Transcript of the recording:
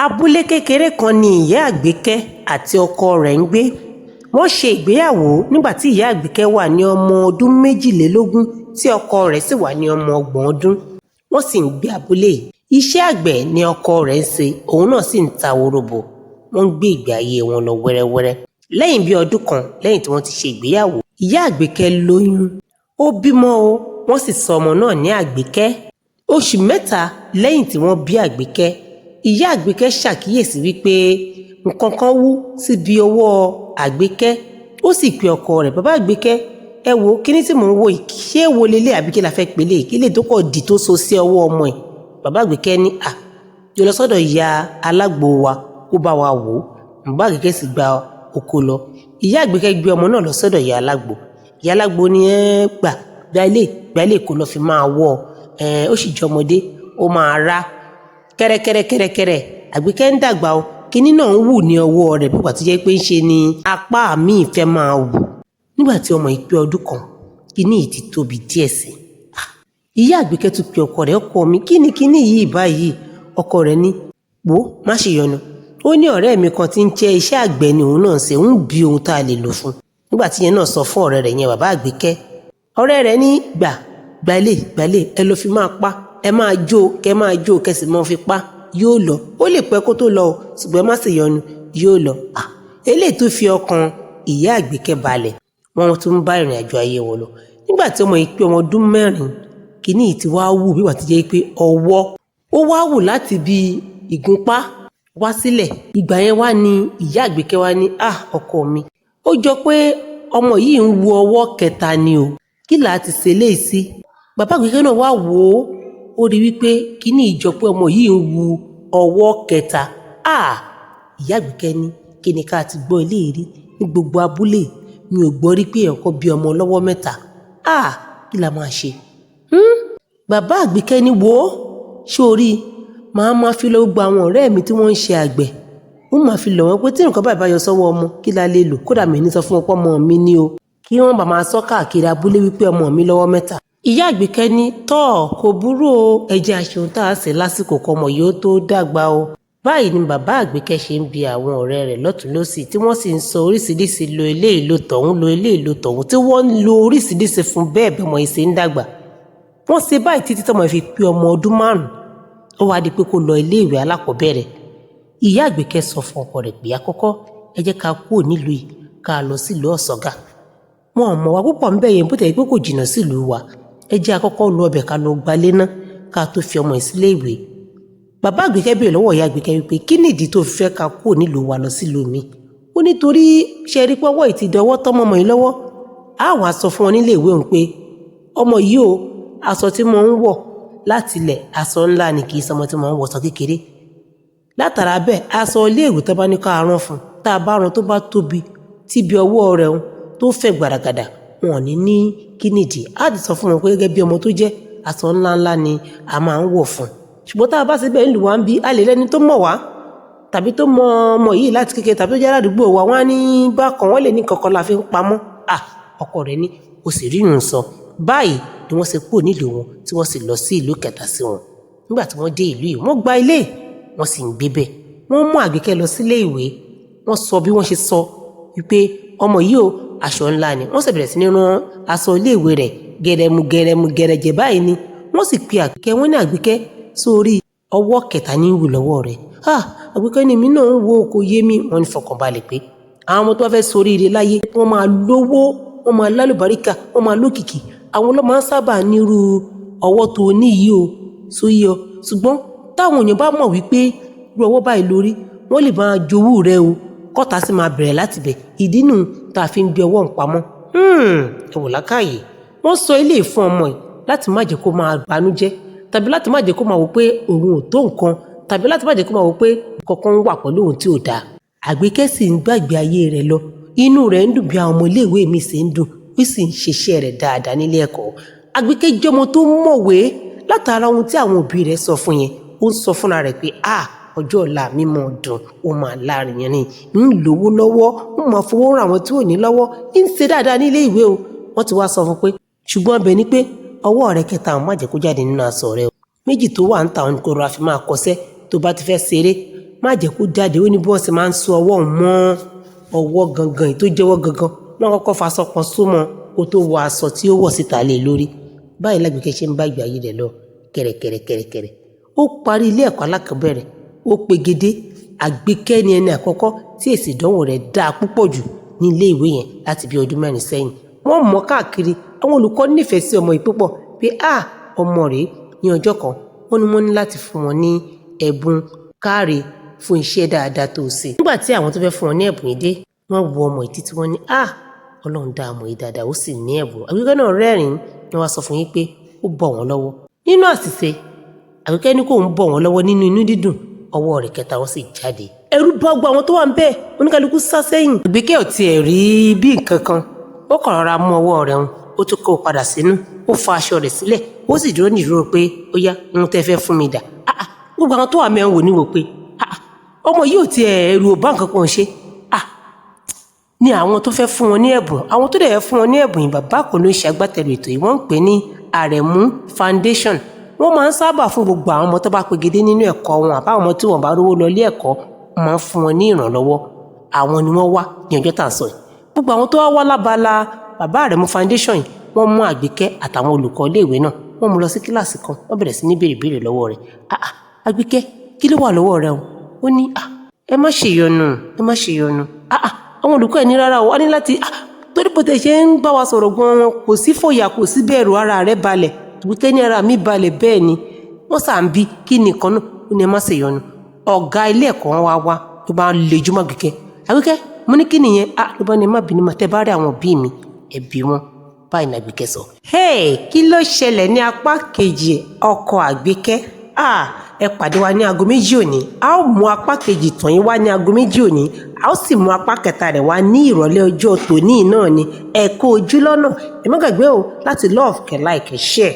Abúlé kékeré kan ni ìyá Àgbékẹ́ àti ọkọ rẹ̀ ń gbé. Wọ́n ṣe ìgbéyàwó nígbà tí ìyá Àgbékẹ́ wà ní ọmọ ọdún 22 tí ọkọ rẹ̀ sì wà ní ọmọ 30 ọdún. Wọ́n sì ń gbé abúlé yìí. Iṣẹ́ àgbẹ̀ ni ọkọ rẹ̀ ń ṣe, òun náà sì ń ta wóróbo. Wọ́n ń gbé ìgbé ayé wọn lọ wẹ́rẹ́wẹ́rẹ́. Lẹ́yìn bí ọdún kan lẹ́yìn tí wọ́n ti ṣe ìgbéyàwó, ìyá Àgbékẹ́ lóyún. Ó bímọ o, wọ́n sì sọ ọmọ náà ní Àgbékẹ́. Oṣù mẹ́ta lẹ́yìn tí wọ́n bí Àgbékẹ́, ìyá Àgbékẹ́ ṣàkíyèsí wípé nǹkan kan wú síbi ọwọ́ Àgbékẹ́. Ó sì pe ọkọ rẹ̀, bàbá Àgbékẹ́, ẹ wo kíní tí mò ń wo yìí, ṣé wo lélẹ̀ àbí kí la fẹ́ pè lé, kí lè tó kọ̀ dì tó so sí ọwọ́ ọmọ ẹ̀. Bàbá Àgbékẹ́ ní jọ lọ sọ́dọ̀ ìyá alágbo wa kó bá wa wò ó. Bàbá Àgbékẹ́ sì gba oko lọ. Ìyá Àgbékẹ́ gbé ọmọ náà lọ sọ́dọ̀ ìyá alágbo. Ìyá alágbo ní gba ilé kó lọ fi máa wọ̀ ó sì jẹ́ ọmọdé, ó máa rá kẹ́rẹ́kẹ́rẹ́. Àgbékẹ́ ń dàgbà o, kíní náà ń wù ní ọwọ́ rẹ̀ bí pàtó jẹ́ pé ń ṣe ni apá míì fẹ́ máa wù. Nígbà tí ọmọ yìí pé ọdún kan, kíní yìí ti tóbi díẹ̀ sí. Ìyá Àgbékẹ́ tún pe ọkọ rẹ̀, ọkọ mi kíní yìí báyìí. Ọkọ rẹ̀ ní wò má ṣe yọnu. Ó ní ọ̀rẹ́ mi kan tí ń jẹ́ iṣẹ́ àgbẹ̀ ni òun náà ṣe, ń bí ohun tá a lè lò fún. Nígbà tí yẹn náà sọ fún ọ̀rẹ́ rẹ̀ yẹn bàbá Àgbékẹ́, ọ̀rẹ́ rẹ̀ ní gbàlè ẹ lọ fi máa pa, ẹ máa jó kẹsì máa fi pa, yóò lọ. Ó lè pẹ́ kó tó lọ o, ṣùgbọ́n má ṣe yọnu, yóò lọ. Eléyìí tó fi ọkàn ìyá Àgbékẹ́ balẹ̀. Wọ́n tún ń bá ìrìn àjò ayé wọn lọ. Nígbà tí ọmọ yìí pé ọmọ ọdún 4, kíní yìí ti wá wù bí wà ti jẹ́ pé ọwọ́ ó wá wù láti bí ìgúnpá wá sílẹ̀. Ìgbà yẹn wá ní ìyá Àgbékẹ́ wá ní ọkọ mi, ó jọ pé ọmọ yìí ń wu ọwọ́ kẹta ni o, kí là á ti ṣe léyìí sí. Bàbá Àgbékẹ́ náà wá wò ó rí wípé kíní ìjọ pé ọmọ yìí ń wu ọwọ́ kẹta. Ìyá Àgbékẹ́ ní kí ni ká ti gbọ́ ilé rí ní gbogbo abúlé, mi ò gbọ́ rí pé ẹ̀kọ́ bí ọmọ lọ́wọ́ mẹ́ta. Kí la máa ṣe? Bàbá Àgbékẹ́ ní wò ó, ṣé o rí, máa fi lọ gbogbo àwọn ọ̀rẹ́ mi tí wọ́n ń ṣe àgbẹ̀. Wọ́n máa fi lọ̀ wọ́n pé tí nǹkan báyìí bá yọ sọ́wọ́ ọmọ, kí la lè lò, kódà mi ní sọ fún ọ̀pọ̀ ọmọ mi ní o, kí wọ́n bá máa sọ káàkiri abúlé wípé ọmọ mi lọ́wọ́ mẹ́ta. Ìyá Àgbékẹ́ ní kò burú o, ẹ jẹ́ aṣeun tá a ṣe lásìkò kọ́mọ yóò tó dàgbà o. Báyìí ni bàbá Àgbékẹ́ ṣe ń bi àwọn ọ̀rẹ́ rẹ̀ lọ́tùn lósì tí wọ́n sì ń sọ oríṣiríṣi lo eléyìí lo tọ̀hún tí wọ́n ń lo oríṣiríṣi fún bẹ́ẹ̀ bí ọmọ yìí ṣe ń dàgbà. Wọ́n ṣe báyìí títí tọ́mọ fi pé ọmọ ọdún 5. Ó wá di pé kó lọ iléèwé alákọ̀ọ́bẹ̀rẹ̀. Ìyá Àgbékẹ́ sọ fún ọkọ rẹ̀ pé àkọ́kọ́ ẹ jẹ́ ká kúrò nílùú yìí ká lọ sílùú Ọ̀ṣọ́gà. Wọn ò mọ̀ wá púpọ̀ ńbẹ̀ yẹn bó tẹ̀ pé kò jìnnà sílùú wa. Ẹ jẹ́ àkọ́kọ́ lọ ọbẹ̀ ká lọ gbalé ná ká tó fi ọmọ ìsílẹ̀ ìwé. Bàbá Àgbékẹ́ béèrè lọ́wọ́ ìyá Àgbékẹ́ wípé kí nìdí tó fi fẹ́ ká kúrò nílùú wa lọ sílùú mi. Ó nítorí ṣe rí pọ́wọ́ ìtìdọ́wọ́ tọ́mọ ọmọ yìí lọ́wọ́. Á wàá sọ fún wọn nílé ìwé òun pé ọmọ yìí o, aṣọ tí mo ń wọ̀ láti ilẹ̀ aṣọ ńlá ni, kì í ṣọmọ tí mo ń wọṣọ kékeré. Látara bẹ́ẹ̀ aṣọ iléèwé tó bá ní ká rán fún, tá a bá rán tó bá tóbi tíbi ọwọ́ rẹ̀ tó fẹ̀ gbàràgàdà, wọn ò ní kí nìdí. Á ti sọ fún wọn pé gẹ́gẹ́ bí ọmọ tó jẹ́ aṣọ ńláńlá ni a máa ń wọ̀ fún. Ṣùgbọ́n tá a bá ṣe bẹ́ẹ̀ nílùú wa ń bí, a lè rẹ́ni tó mọ̀ wá tàbí tó mọ ọmọ yìí láti kékeré tàbí tó jẹ́ aládùúgbò wa, wọ́n á ní bákan, wọ́n lè ní kankan la fi ń pamọ́. Ọkọ rẹ̀ ní o sì rí ìrùn sọ. Báyìí ni wọ́n ṣe kúrò nílùú wọn tí wọ́n sì lọ sí ìlú kẹta sí wọn. Nígbà tí wọ́n dé ìlú yìí, wọ́n gba ilé, wọ́n sì ń gbé bẹ̀. Wọ́n mú Àgbékẹ́ lọ sílé ìwé. Wọ́n sọ bí wọ́n ṣe sọ wípé ọmọ yìí o, aṣọ ńlá ni. Wọ́n sì bẹ̀rẹ̀ sí ní rán aṣọ ilé ìwé rẹ̀ gẹrẹmú gẹrẹjẹ báyìí ni. Wọ́n sì pe Àgbékẹ́, wọ́n ní Àgbékẹ́ sórí ọwọ́ kẹta ní wù lọ́wọ́ rẹ̀. Àgbékẹ́ ni èmi náà ń wo kò yé mi. Wọ́n ní fọkànbalẹ̀ pé àwọn ọmọ tó bá fẹ́ sórí ire láyé, wọ́n máa lówó, wọ́n máa lálùbáríkà, wọ́n máa lókìkí. Àwọn ló máa ń sábà nírú ọwọ́ tó ní yìí o, sóyè ọ. Ṣùgbọ́n táwọn èèyàn bá mọ̀ wípé irú ọwọ́ báyìí lórí, wọ́n lè máa jowú rẹ o, kọ́ta sì máa bẹ̀rẹ̀ láti bẹ̀. Ìdí nù tá a fi ń gbé ọwọ́ ń pamọ́. Ẹ wò lákàyè. Wọ́n sọ ilé fún ọmọ yìí láti má jẹ́ kó máa banújẹ́, tàbí láti má jẹ́ kó máa wò pé òun ò tó nǹkan, tàbí láti má jẹ́ kó máa wò pé kankan wà pẹ̀lú òun tí ò dáa. Àgbékẹ́ sì ń gbàgbé ayé rẹ̀ lọ. Inú rẹ̀ ń dùn bí àwọn ọmọ iléèwé mi ṣe ń dùn, ó sì ń ṣiṣẹ́ rẹ̀ dáadáa nílé ẹ̀kọ́. Àgbékẹ́ jẹ́ ọmọ tó mọ̀wé. Látara ohun tí àwọn òbí rẹ̀ sọ fún yẹn, ó ń sọ fúnra rẹ̀ pé ọjọ́ ọ̀la mi mọ̀ dùn, ó máa láàrin yẹn ni, ń lówó lọ́wọ́, ń máa fowó ràn àwọn tí ò ní lọ́wọ́, ń ṣe dáadáa nílé ìwé o. Wọ́n ti wá sọ fún pé ṣùgbọ́n ọbẹ̀ ni pé ọwọ́ rẹ̀ kẹta má jẹ́ kó jáde nínú aṣọ rẹ̀ o. Méjì tó wà ń ta òun kó ra fi máa kọsẹ́ tó bá ti fẹ́ ṣeré. má jẹ́ kó jáde ó ní bí wọ́n ṣe máa ń so ọwọ́ mọ́ ọwọ́ gangan tó jẹ́wọ́ gangan wọ́n kọ́kọ́ faṣọ kan so mọ́ kó tó wọ aṣọ tí ó wọ̀ síta lé lórí. báyìí l'Àgbékẹ́ ṣe ń bá ìgbé ayé rẹ̀ lọ kẹ̀rẹ̀kẹ̀rẹ̀. ó parí ilé ẹ̀kọ́ alákọ̀ọ́bẹ̀rẹ̀ ó pegedé. Àgbékẹ́ ni ẹni àkọ́kọ́ tí èsì ìdánwò rẹ̀ dáa púpọ̀ jù ní ilé ìwé yẹn láti bí ọdún 4 sẹ́yìn. wọ́n mọ̀ káàkiri àwọn olùkọ́ nífẹ̀ẹ́ sí ọmọ yìí púpọ̀ pé ọmọ rẹ̀ ní ọjọ́ kan wọ́n ní láti fún wọn ní ẹ̀bùn káre fún iṣẹ́ dáadáa tó ṣe. nígbà tí àwọn tó fẹ́ fún wọn ní ẹ̀bùn yìí dé wọ́n wo ọmọ yìí títí wọ́n ní Ọlọ́run dá ọmọ yìí dáadáa ó sì ní ẹ̀bùn. Àgbékẹ́ náà rẹ́rìn-ín ni wọ́n sọ fún yín pé ó bọ̀ wọ́n lọ́wọ́. nínú àṣìṣe Àgbékẹ́ ní kó ń bọ̀ wọ́n lọ́wọ́ nínú inú dídùn ọwọ́ rẹ̀ kẹta wọ́n sì jáde. ẹ̀rù bá gbogbo àwọn tó wà ń bẹ́ẹ̀ oníkálukú sá sẹ́yìn. Àgbékẹ́ ò tiẹ̀ rí bí nǹkan kan ó kàn rọra mú ọwọ́ rẹ̀ hùn ó tún kó o padà sínú ó fa aṣọ rẹ̀ sílẹ̀ ó sì dúró nìdúró pé ó yá ohun tẹ́ fẹ́ fún mi dà. gbogbo àwọn tó wà mẹ́rin wò ní wò pé ọmọ yìí ò tiẹ̀ ẹ̀rù ò bá nǹkan kan ṣe. ní àwọn tó fẹ́ fún wọn ní ẹ̀bùn àwọn tó dẹ̀ fẹ́ fún wọn ní ẹ̀bùn yìí bàbá kan ló ń ṣe agbátẹrù ètò yìí wọ́n ń pè ní Àrẹ̀mú Foundation. wọ́n máa ń sábà fún gbogbo àwọn ọmọ tó bá pegedé nínú ẹ̀kọ́ wọn àbáwọn ọmọ tí wọ́n bá rówó lọ ilé ẹ̀kọ́ máa ń fún wọn ní ìrànlọ́wọ́. àwọn ni wọ́n wá ní ọjọ́ tá à ń sọ yìí. gbogbo àwọn tó wá lábala bàbá Àrẹ̀mú Foundation yìí wọ́n mú Àgbékẹ́ àtàwọn olùkọ́ iléèwé náà wọ́n mú lọ sí kíláàsì kan wọ́n bẹ̀rẹ̀ sí ní béèrè lọ́wọ́ rẹ̀. Àgbékẹ́ kí ló wà lọ́wọ́ rẹ o? ó ní ẹ má ṣe yọnu. àwọn olùkọ́ ẹ̀ ní rárá o wá ní láti torí bó tẹ ṣe ń bá wa sọ̀rọ̀ gan-an kò sí fòyà kò sí bẹ̀rù ara rẹ̀ balẹ̀. Àgbékẹ́ ní ara mi balẹ̀ bẹ́ẹ̀ ni wọ́n sà ń bí kí nìkan náà ó ní ẹ má ṣe yọnu. ọ̀gá ilé ẹ̀kọ́ wọn wá ló bá ń lejú mọ́ Àgbékẹ́ mo ní kí nìyẹn ló bá ní má bínú mà tẹ́ bá rí àwọn òbí mi ẹ bí wọn. báyìí ní Àgbékẹ́ sọ. kí ló ṣẹlẹ̀ ní apá kejì ọkọ Àgbékẹ́? ẹ pàdé wa ní aago 2 òní. a ó mú apá kejì tàn yín wá ní aago 2 òní. a ó sì mú apá kẹta rẹ̀ wá ní ìrọ̀lẹ́ ọjọ́ tòní náà ni. ẹ kó ojú lọ́nà. ẹ má gbàgbé o láti love, like, share.